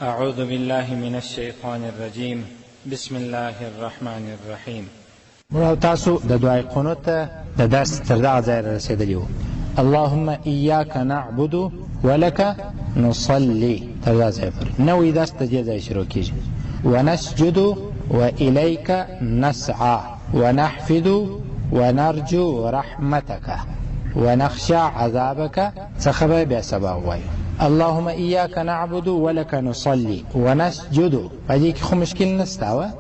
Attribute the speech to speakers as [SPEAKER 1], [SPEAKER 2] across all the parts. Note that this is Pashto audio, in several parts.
[SPEAKER 1] أعوذ بالله من الشيطان الرجيم بسم الله الرحمن الرحيم.
[SPEAKER 2] مرحبا تاسو د دعای قنوت ته د درس تر دغه ځای رسېدلي وو. اللهم إياك نعبد ولك نصلي تر دغه ځای پورې نوی درس د دې ځای شروع کېږي. ونسجد وإليك نسعى ونحفد ونرجو رحمتك ونخشى عذابك څخه به بیا سبا ووایو. اللهم إياك نعبد ولك نصلي ونسجد پدې کې خو مشکل نشته.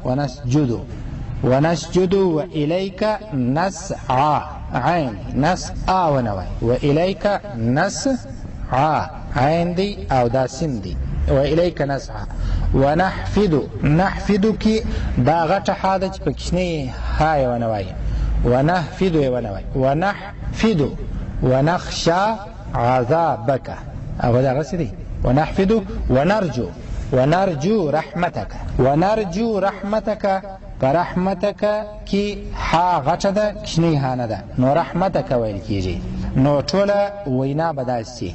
[SPEAKER 2] ونسجد وإليك نسعى عين نسعى ونوي وإليك نسعى عين دي أو دا سين دي وإليك نسعى ونحفد كي دا غټه حاده چې پکښنی هاي ونوي ونحفد ونحفد ونخشى عذابك أو دا غسدي ونحفد ونرجو رحمتك فرحمتك کی حا غټه ده کښنی ها نه ده نو رحمتك ویل کېږي. نو ټوله وینا به داسې شي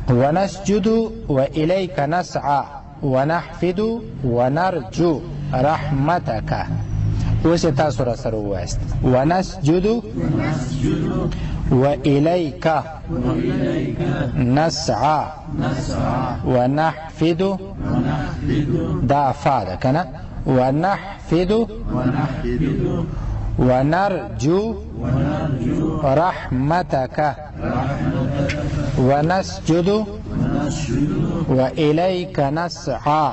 [SPEAKER 2] ونسجد وإليك نسعى ونحفد ونرجو رحمتك. اوس یې تاسو راسره ووایاست ونسجد وإليك نسعى ونحفد دا فا ده کنه ونحفد ونرجو رحمتك ونسجد وإليك نسعى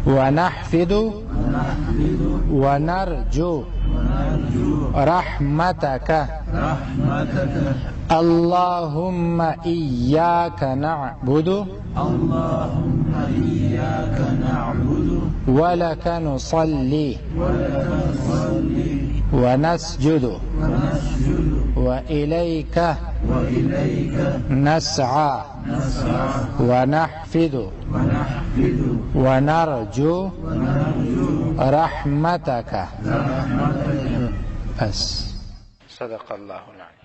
[SPEAKER 2] ونحفد ونرجو رحمتك. اللهم إياك نعبد ولك نصلي ونسجد وإليك نسعى ونحفد ونرجو رحمتك. بس صدق الله العظيم.